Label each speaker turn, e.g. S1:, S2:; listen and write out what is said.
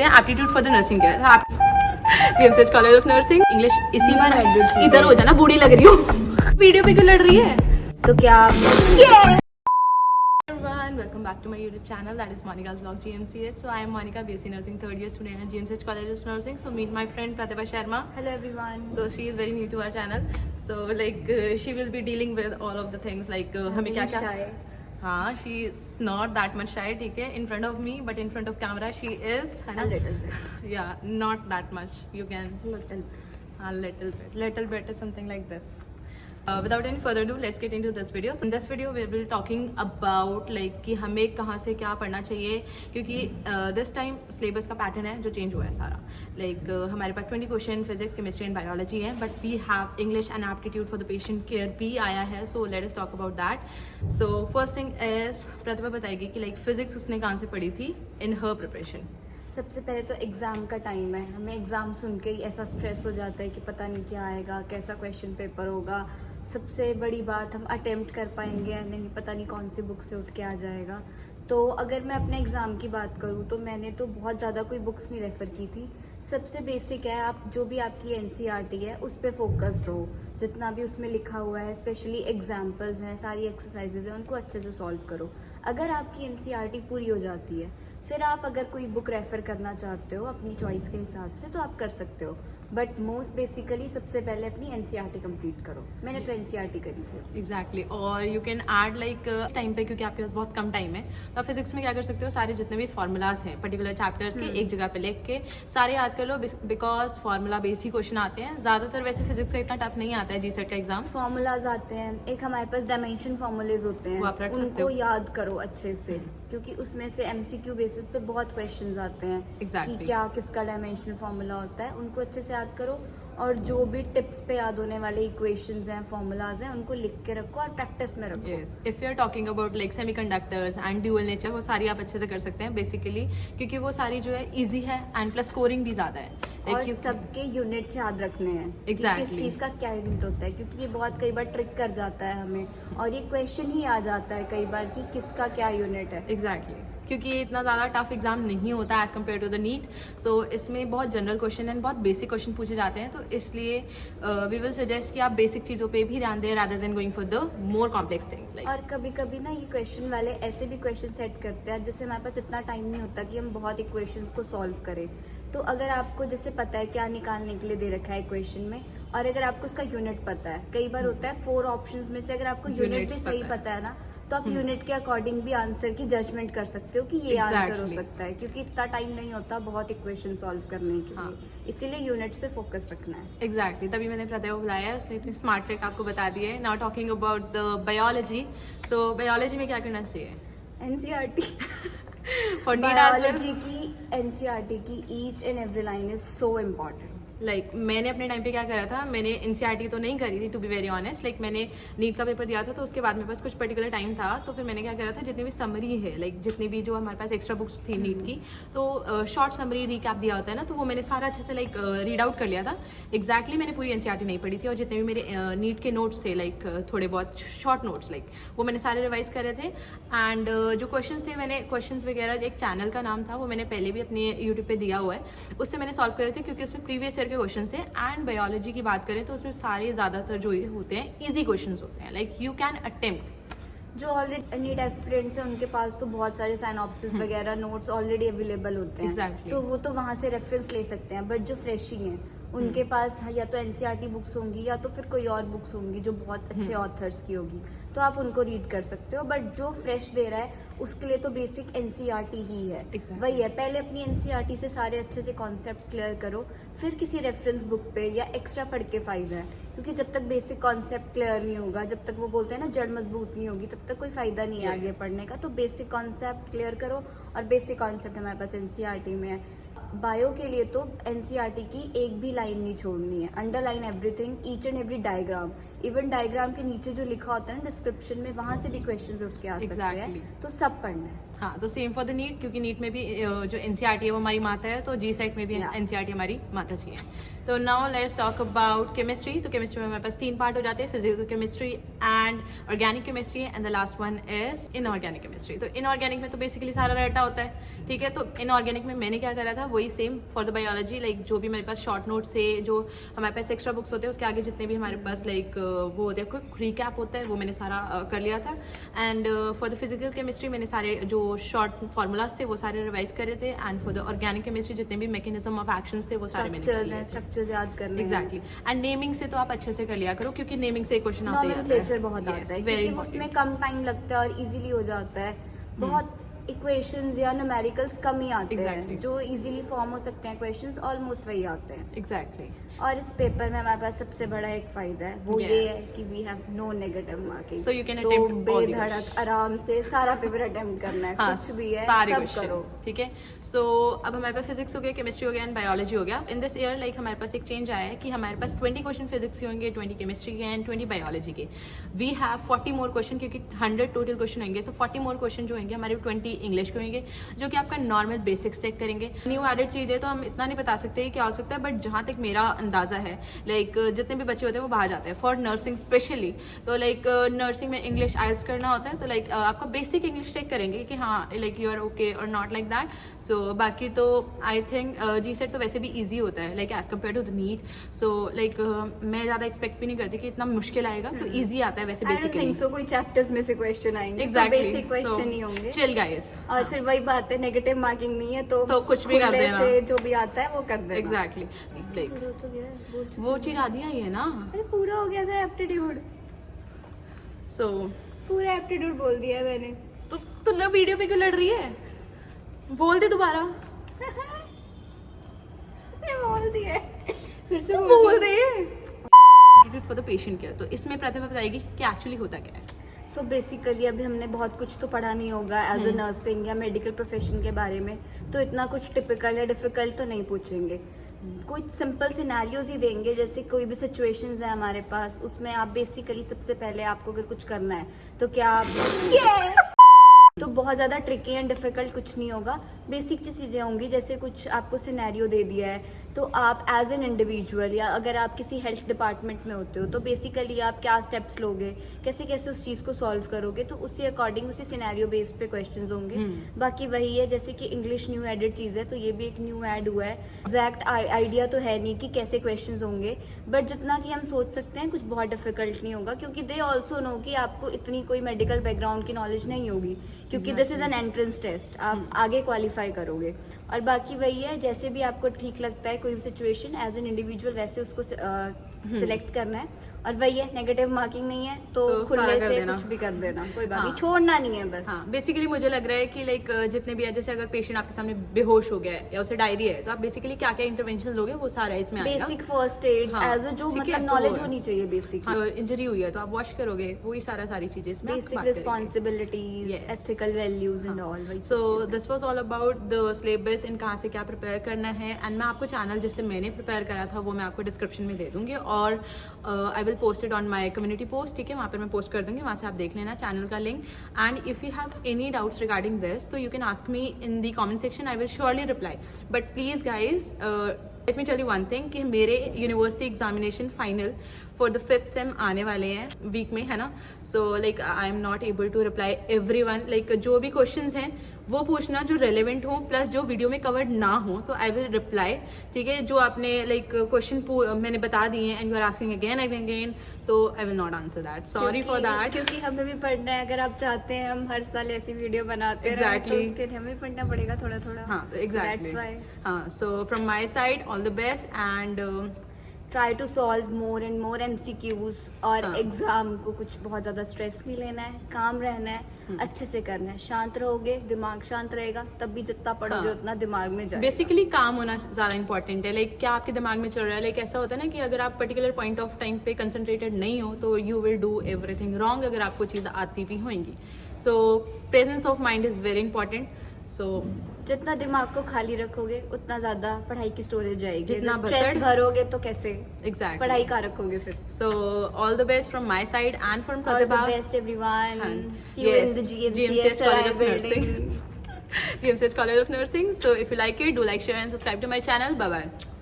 S1: Aptitude for the nursing care, GMCH college of nursing, English इसी बार इधर हो जाना, बूढ़ी लग रही हूँ। वीडियो पे क्यों लड़ रही है?
S2: तो क्या
S1: Welcome back to my YouTube channel, that is Monika's Vlog GMCH. So I am Monika, BSc Nursing third year student at GMCH College of Nursing. So meet my friend Pratibha Sharma.
S2: Hello everyone.
S1: So she is very new to our channel. So like she will be dealing with all of the things like हमें क्या क्या हाँ, she is not that much shy, ठीक है, in front of me, but in front of camera she is
S2: a little bit.
S1: Yeah, not that much. You can a little bit is something like this. Without any further ado, let's get into this video. So in this video, we will be talking about like कि हमें कहाँ से क्या पढ़ना चाहिए, क्योंकि this time syllabus का pattern है जो change हुआ है सारा. Like हमारे पास 20 question physics, chemistry and biology है, but we have English and aptitude for the patient care भी आया है. So let us talk about that. So first thing is Pratibha बताएगी कि लाइक फिजिक्स उसने कहाँ से पढ़ी थी इन हर प्रिपरेशन.
S2: सबसे पहले तो एग्ज़ाम का टाइम है. हमें एग्ज़ाम सुन के ही ऐसा स्ट्रेस हो जाता है कि पता नहीं क्या आएगा, कैसा क्वेश्चन पेपर होगा. सबसे बड़ी बात, हम अटेम्प्ट कर पाएंगे या नहीं, पता नहीं कौन सी बुक से उठ के आ जाएगा. तो अगर मैं अपने एग्ज़ाम की बात करूँ तो मैंने तो बहुत ज़्यादा कोई बुक्स नहीं रेफ़र की थी. सबसे बेसिक है, आप जो भी आपकी एनसीईआरटी है उस पर फोकस्ड रहो. जितना भी उसमें लिखा हुआ है, स्पेशली एग्जाम्पल्स हैं, सारी एक्सरसाइजेज हैं, उनको अच्छे से सॉल्व करो. अगर आपकी एनसीईआरटी पूरी हो जाती है, फिर आप अगर कोई बुक रेफ़र करना चाहते हो अपनी चॉइस के हिसाब से तो आप कर सकते हो. बट मोस्ट बेसिकली सबसे पहले अपनी एनसीईआरटी कंप्लीट करो. मैंने तो एनसीईआरटी करी थी.
S1: एग्जैक्टली. और you can add like time पे, क्योंकि आपके पास बहुत कम टाइम है, तो आप फिजिक्स में क्या कर सकते हो, सारे जितने भी फार्मूलाज हैं पर्टिकुलर चैप्टर्स के एक जगह पे लिख के सारे याद कर लो, बिकॉज फार्मूला बेस्ड ही क्वेश्चन आते हैं ज़्यादातर. वैसे फिजिक्स का इतना टफ नहीं आता है जीसेट का एग्जाम.
S2: फार्मूलाज आते हैं, एक हमारे पास डायमेंशन फार्मूलेज होते हैं, उनको याद करो अच्छे से, क्योंकि उसमें से एमसीक्यू बेसिस पे बहुत क्वेश्चंस आते हैं कि क्या किसका डायमेंशनल फार्मूला होता है. उनको अच्छे से याद करो, और जो भी टिप्स पे याद होने वाले इक्वेशंस हैं, फार्मूलाज हैं, उनको लिख के रखो और प्रैक्टिस में रखो.
S1: Yes, if you are talking about like semiconductors and dual nature, वो सारी आप अच्छे से कर सकते हैं बेसिकली, क्योंकि वो सारी जो है इजी है एंड प्लस स्कोरिंग भी ज़्यादा है.
S2: और सबके यूनिट्स याद रखने हैं.
S1: Exactly.
S2: किस चीज़ का क्या यूनिट होता है, क्योंकि ये बहुत कई बार ट्रिक कर जाता है हमें, और ये क्वेश्चन ही आ जाता है कई बार कि किसका क्या यूनिट है.
S1: एग्जैक्टली. क्योंकि ये इतना ज़्यादा टफ एग्जाम नहीं होता as compare to the NEET. So इसमें बहुत जनरल क्वेश्चन एंड बहुत बेसिक क्वेश्चन पूछे जाते हैं, तो इसलिए वी विल सजेस्ट कि आप बेसिक चीज़ों पे भी ध्यान दें rather than going for the more complex thing.
S2: और कभी कभी ना ये क्वेश्चन वाले ऐसे भी क्वेश्चन सेट करते हैं जैसे हमारे पास इतना टाइम नहीं होता कि हम बहुत इक्वेशंस को सॉल्व करें. तो अगर आपको जैसे पता है क्या निकालने के लिए दे रखा है इक्वेशन में, और अगर आपको उसका यूनिट पता है, कई बार होता है 4 ऑप्शंस में से अगर आपको यूनिट भी सही पता है ना, तो आप यूनिट के अकॉर्डिंग भी आंसर की जजमेंट कर सकते हो कि ये आंसर हो सकता है, क्योंकि इतना टाइम नहीं होता बहुत इक्वेशन सॉल्व करने के लिए. इसीलिए यूनिट्स पे फोकस रखना है.
S1: एग्जैक्टली. तभी मैंने प्रतिभा को बुलाया है, उसने इतनी स्मार्ट ट्रिक आपको बता दी है. Now talking about the biology. So biology में क्या करना चाहिए?
S2: एनसीईआरटी.
S1: बायोलॉजी
S2: की एनसीईआरटी की each and every line is so important.
S1: Like मैंने अपने टाइम पे क्या करा था, मैंने एनसीईआरटी तो नहीं करी थी to be very honest. Like मैंने नीट का पेपर दिया था, तो उसके बाद मेरे पास कुछ पर्टिकुलर टाइम था, तो फिर मैंने क्या करा था, जितनी भी समरी है लाइक जितनी भी जो हमारे पास एक्स्ट्रा बुक्स थी नीट की, तो शॉर्ट समरी रिकैप दिया होता है ना, तो वो मैंने सारा अच्छे से लाइक रीड आउट कर लिया था. एग्जैक्टली मैंने पूरी एनसीईआरटी नहीं पढ़ी थी, और जितने भी मेरे नीट के नोट्स थे लाइक थोड़े बहुत शॉर्ट नोट्स लाइक वो मैंने सारे रिवाइज करे थे. एंड जो क्वेश्चन थे, मैंने क्वेश्चन वगैरह, एक चैनल का नाम था वो मैंने पहले भी अपने यूट्यूब पे दिया हुआ है, उससे मैंने सॉल्व करे थे, क्योंकि उसमें प्रीवियस ईयर के क्वेश्चन थे. एंड बायोलॉजी की बात करें तो उसमें सारे ज़्यादातर जो होते हैं इजी क्वेश्चंस होते हैं, लाइक यू कैन अटेम्प्ट.
S2: जो ऑलरेडी नीट एस्पिरेंट्स हैं उनके पास तो बहुत सारे साइनॉप्सिस वगैरह नोट्स ऑलरेडी अवेलेबल होते हैं.
S1: Exactly.
S2: तो वो तो वहाँ से रेफरेंस ले सकते हैं. बट जो फ्रेशिंग है उनके पास या तो एनसीईआरटी बुक्स होंगी या तो फिर कोई और बुक्स होंगी जो बहुत अच्छे ऑथर्स की होगी, तो आप उनको रीड कर सकते हो. बट जो फ्रेश दे रहा है उसके लिए तो बेसिक एनसीईआरटी ही है. वही है, पहले अपनी एनसीईआरटी से सारे अच्छे से कॉन्सेप्ट क्लियर करो, फिर किसी रेफरेंस बुक पे या एक्स्ट्रा पढ़ के फायदा है. क्योंकि जब तक बेसिक कॉन्सेप्ट क्लियर नहीं होगा, जब तक वो बोलते हैं ना जड़ मजबूत नहीं होगी, तब तक कोई फायदा नहीं है आगे पढ़ने का. तो बेसिक कॉन्सेप्ट क्लियर करो, और बेसिक कॉन्सेप्ट हमारे पास एनसीईआरटी में है. बायो के लिए तो एनसीईआरटी की एक भी लाइन नहीं छोड़नी है. Underline everything, each and every diagram. Even diagram के नीचे जो लिखा होता है ना डिस्क्रिप्शन में, वहां से भी क्वेश्चंस उठ के आ सकते हैं. तो सब पढ़ना है.
S1: हाँ, तो सेम फॉर द नीट, क्योंकि नीट में भी जो एनसीईआरटी है वो हमारी माता है, तो जी सेट में भी एनसीईआरटी हमारी माता चाहिए. तो now let's talk about chemistry. तो केमिस्ट्री में हमारे पास 3 पार्ट हो जाते हैं, physical chemistry and organic chemistry, and the last one is inorganic chemistry. तो इनऑर्गेनिक में तो बेसिकली सारा रटा होता है, ठीक है। तो इनऑर्गेनिक में मैंने क्या करा था वही same for the biology, like जो भी मेरे पास शॉर्ट नोट्स से जो हमारे पास एक्स्ट्रा बुक्स होते हैं उसके आगे जितने भी हमारे पास लाइक वो होते हैं क्विक रिकैप होता है, वो मैंने सारा कर लिया था। And for the physical chemistry मैंने सारे जो शॉर्ट फार्मूलाज थे वो सारे रिवाइज करे थे, and for the organic chemistry जितने भी मैकेनिज्म ऑफ एक्शंस थे वो सारे मैंने कर लिए थे।
S2: स्ट्रक्चर्स याद करने
S1: एग्जैक्टली। एंड नेमिंग से तो आप अच्छे से कर लिया करो, क्योंकि नेमिंग से क्वेश्चन आते हैं,
S2: नॉमेनक्लेचर बहुत आता है, क्योंकि उसमें कम टाइम लगता है और इजीली हो जाता है। बहुत इक्वेशंस या न्यूमेरिकल्स कम ही आते हैं, जो इजीली फॉर्म हो सकते हैं इक्वेशंस ऑलमोस्ट वही आते हैं।
S1: एग्जैक्टली।
S2: और इस पेपर में हमारे पास सबसे बड़ा एक फायदा है, वो ये है कि we have no negative marking.
S1: So you can
S2: तो
S1: attempt all the
S2: बेधड़क आराम से सारा पेपर अटेम्प्ट करना है, कुछ भी है
S1: सारे
S2: सब
S1: क्वेश्चन,
S2: करो।
S1: ठीक है। सो अब हमारे पास फिजिक्स हो गया, केमिस्ट्री हो गया एंड बायोलॉजी हो गया। इन दिस ईयर लाइक हमारे पास एक चेंज आया है कि हमारे पास 20 क्वेश्चन फिजिक्स के होंगे, 20 केमिस्ट्री के एंड 20 बायोलॉजी के। वी हैव 40 मोर क्वेश्चन, क्योंकि 100 टोटल क्वेश्चन होंगे, तो 40 मोर क्वेश्चन जो होंगे हमारे 20 इंग्लिश के होंगे, जो कि आपका नॉर्मल बेसिक्स चेक करेंगे। न्यू एडेड चीज़ है तो हम इतना नहीं बता सकते क्या हो सकता है, बट जहाँ तक मेरा अंदाजा है लाइक जितने भी बच्चे होते हैं वो बाहर जाते हैं फॉर नर्सिंग स्पेशली। तो लाइक नर्सिंग में इंग्लिश आइल्स करना होता है, तो लाइक आपका बेसिक इंग्लिश चेक करेंगे कि हाँ लाइक यू आर ओके और नॉट लाइक दैट। सो बाकी तो आई थिंक जी सेट तो वैसे भी ईजी होता है like as compare to the NEET. So like मैं ज़्यादा एक्सपेक्ट भी नहीं करती कि इतना मुश्किल आएगा, तो ईजी आता है वैसे बेसिकली।
S2: सो कोई चैप्टर्स में से क्वेश्चन आएंगे,
S1: Exactly.
S2: बेसिक क्वेश्चन ही होंगे।
S1: Chill guys.
S2: और फिर वही बात है, नेगेटिव मार्किंग नहीं है तो
S1: कुछ भी कर
S2: खुले
S1: देना।
S2: से जो भी आता है वो कर देना।
S1: एग्जैक्टली लाइक
S2: हो तो गया है, बोल चुकी
S1: वो चीज़ आधी आई है ना।
S2: अरे पूरा हो गया था एप्टीट्यूड,
S1: सो
S2: पूरा एप्टीट्यूड बोल दिया है मैंने।
S1: तो लव वीडियो पे क्यों लड़ रही है, बोल दे दोबारा।
S2: मैंने बोल दिया है, फिर से
S1: बोल दे। फॉर द पेशेंट केयर, तो इसमें प्रतिभा बताएगी कि एक्चुअली होता क्या है।
S2: सो बेसिकली अभी हमने बहुत कुछ तो पढ़ा नहीं होगा एज अ नर्सिंग या मेडिकल प्रोफेशन के बारे में, तो इतना कुछ टिपिकल या डिफिकल्ट तो नहीं पूछेंगे। कुछ सिंपल सिनेरियोज ही देंगे, जैसे कोई भी सिचुएशंस है हमारे पास, उसमें आप बेसिकली सबसे पहले आपको अगर कुछ करना है तो क्या आप तो बहुत ज़्यादा ट्रिकी एंड डिफिकल्ट कुछ नहीं होगा, बेसिक चीज़ें होंगी। जैसे कुछ आपको सिनेरियो दे दिया है तो आप एज एन इंडिविजुअल या अगर आप किसी हेल्थ डिपार्टमेंट में होते हो तो बेसिकली आप क्या स्टेप्स लोगे, कैसे कैसे उस चीज़ को सॉल्व करोगे, तो उसी अकॉर्डिंग उसी सिनेरियो बेस पे क्वेश्चंस होंगे। बाकी वही है, जैसे कि इंग्लिश न्यू एडेड चीज़ है तो ये भी एक न्यू ऐड हुआ है। एग्जैक्ट आइडिया तो है नहीं कि कैसे क्वेश्चंस होंगे, बट जितना कि हम सोच सकते हैं कुछ बहुत डिफिकल्ट नहीं होगा, क्योंकि दे ऑल्सो नो कि आपको इतनी कोई मेडिकल बैकग्राउंड की नॉलेज नहीं होगी, क्योंकि this is an entrance test, आप आगे क्वालिफाई करोगे। और बाकी वही है, जैसे भी आपको ठीक लगता है कोई भी सिचुएशन एज एन इंडिविजुअल वैसे उसको सिलेक्ट करना है। और वही है, नेगेटिव मार्किंग नहीं है तो खुले से कुछ भी कर देना, कोई बात नहीं, छोड़ना नहीं है बस।
S1: हाँ, बेसिकली मुझे लग रहा है कि लाइक जितने भी है, जैसे अगर पेशेंट आपके सामने बेहोश हो गया है या उसे डायरिया है, तो आप बेसिकली क्या क्या इंटरवेंशन लोगे वो सारा इसमें आएगा।
S2: बेसिक फर्स्ट एड एज जो मतलब नॉलेज होनी चाहिए बेसिक।
S1: इंजरी हुई है तो आप वॉश करोगे, वही सारी चीजें इसमें
S2: basic responsibilities, ethical values and all.
S1: So this was all about the syllabus in कहाँ से क्या प्रिपेयर करना है। एंड मैं आपको चैनल जिससे मैंने प्रिपेयर करा था वो मैं आपको डिस्क्रिप्शन में दे दूंगी, और I will post it on my community post, ठीक है, वहाँ पर मैं पोस्ट कर दूंगी, वहाँ से आप देख लेना चैनल का link. And if you have any doubts regarding this तो you can ask me in the comment section, I will surely reply. But please guys let me tell you one thing कि मेरे university examination final for the 5th sem आने वाले हैं week में, है ना। So like I am not able to reply everyone, like जो भी क्वेश्चंस हैं वो पूछना जो रेलेवेंट हो, प्लस जो वीडियो में कवर्ड ना हो तो आई विल रिप्लाई, ठीक है। जो आपने लाइक क्वेश्चन मैंने बता दिए and you are asking again and again, तो I will not answer that, sorry for that.
S2: क्योंकि हमें भी पढ़ना है, अगर आप चाहते हैं हम हर साल ऐसी वीडियो बनाते रहें तो उसके लिए हमें पढ़ना पड़ेगा थोड़ा थोड़ा।
S1: हाँ, एग्जैक्टली। हाँ, so from my side all the best and
S2: try to solve more and more MCQs। और एग्जाम को कुछ बहुत ज्यादा स्ट्रेस नहीं लेना है, काम रहना है, अच्छे से करना है, शांत रहोगे, दिमाग शांत रहेगा, तब भी जितना पढ़ोगे उतना दिमाग में जाएगा।
S1: बेसिकली काम होना ज्यादा इंपॉर्टेंट है, लाइक क्या आपके दिमाग में चल रहा है। लाइक ऐसा होता है ना कि अगर आप पर्टिकुलर पॉइंट ऑफ टाइम पे कंसंट्रेटेड नहीं हो तो you will do everything wrong, अगर आपको चीज़ आती भी होंगी। So presence of mind is very important. So
S2: जितना दिमाग को खाली रखोगे उतना ज्यादा पढ़ाई की स्टोरेज जाएगी,
S1: जितना
S2: स्ट्रेस भरोगे तो कैसे
S1: एग्जैक्टली
S2: पढ़ाई का रखोगे फिर।
S1: So all the best from my side and from Pratibha.
S2: All the best everyone, see you in the GMCS
S1: College of
S2: building.
S1: Nursing. GMCH College of Nursing. So if you like it, do like, share and subscribe to my channel. Bye bye.